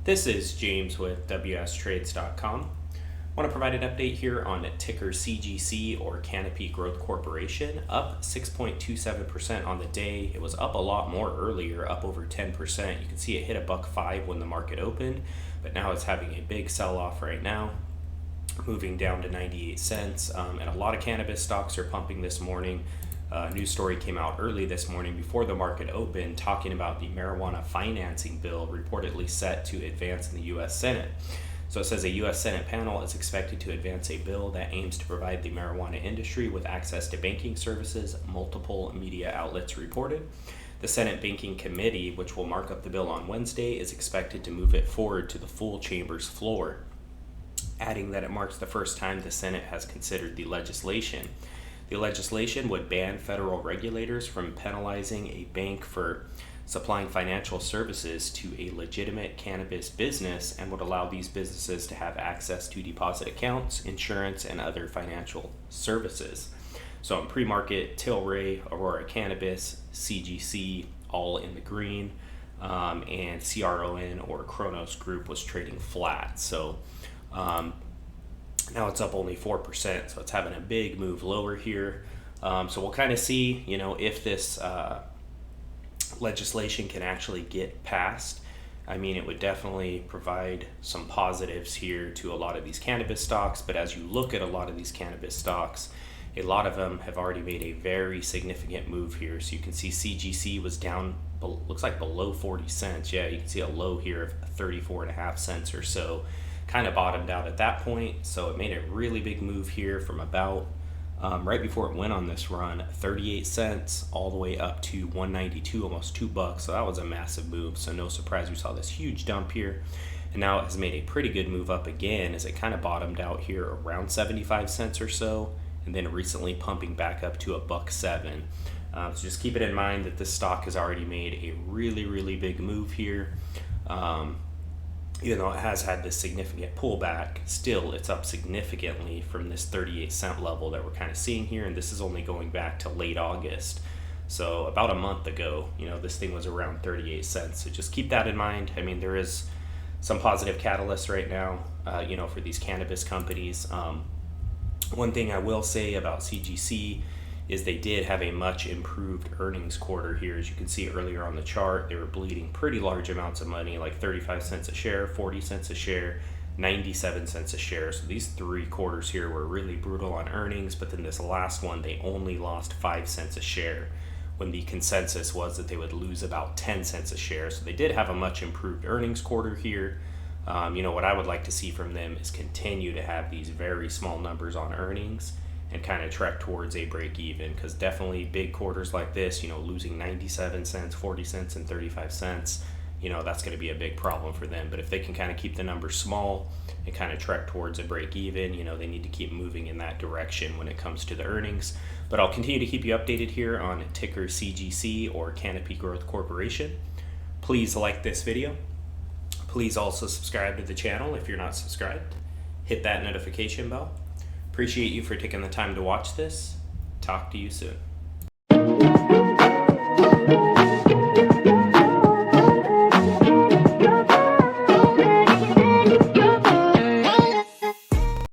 This is James with WSTrades.com. I want to provide an update here on ticker CGC or Canopy Growth Corporation, up 6.27% on the day. It was up a lot more earlier, up over 10%. You can see it hit $1.05 when the market opened, but now it's having a big sell-off right now, moving down to 98 cents. And a lot of cannabis stocks are pumping this morning. News story came out early this morning before the market opened talking about the marijuana financing bill reportedly set to advance in the U.S. Senate. So it says a U.S. Senate panel is expected to advance a bill that aims to provide the marijuana industry with access to banking services, multiple media outlets reported. The Senate Banking Committee, which will mark up the bill on Wednesday, is expected to move it forward to the full chamber's floor, adding that it marks the first time the Senate has considered the legislation. The legislation would ban federal regulators from penalizing a bank for supplying financial services to a legitimate cannabis business and would allow these businesses to have access to deposit accounts, insurance, and other financial services. So in pre-market, Tilray, Aurora Cannabis, CGC, all in the green, and CRON or Kronos Group was trading flat. So now it's up only 4%, so it's having a big move lower here. So we'll kind of see, if this legislation can actually get passed. I mean, it would definitely provide some positives here to a lot of these cannabis stocks, but as you look at a lot of these cannabis stocks, a lot of them have already made a very significant move here. So you can see CGC was down, looks like below 40 cents. Yeah, you can see a low here of 34.5 cents or so. Kind of bottomed out at that point, so it made a really big move here from about right before it went on this run, 38 cents all the way up to 192, almost $2. So that was a massive move. So no surprise we saw this huge dump here, and now it has made a pretty good move up again as it kind of bottomed out here around 75 cents or so, and then recently pumping back up to $1.07. So just keep it in mind that this stock has already made a really big move here. Even though it has had this significant pullback, still it's up significantly from this 38 cent level that we're kind of seeing here, and this is only going back to late August. So about a month ago, this thing was around 38 cents. So just keep that in mind. I mean, there is some positive catalysts right now, for these cannabis companies. One thing I will say about CGC is they did have a much improved earnings quarter here. As you can see earlier on the chart, they were bleeding pretty large amounts of money, like 35 cents a share, 40 cents a share, 97 cents a share. So these 3 quarters here were really brutal on earnings, but then this last one, they only lost 5 cents a share when the consensus was that they would lose about 10 cents a share. So they did have a much improved earnings quarter here. What I would like to see from them is continue to have these very small numbers on earnings and kind of trek towards a break even, because definitely big quarters like this, losing 97 cents, 40 cents, and 35 cents, that's going to be a big problem for them. But if they can kind of keep the numbers small and kind of trek towards a break even, they need to keep moving in that direction when it comes to the earnings. But I'll continue to keep you updated here on ticker CGC or Canopy Growth Corporation. Please like this video. Please also subscribe to the channel if you're not subscribed. Hit that notification bell. Appreciate you for taking the time to watch this. Talk to you soon.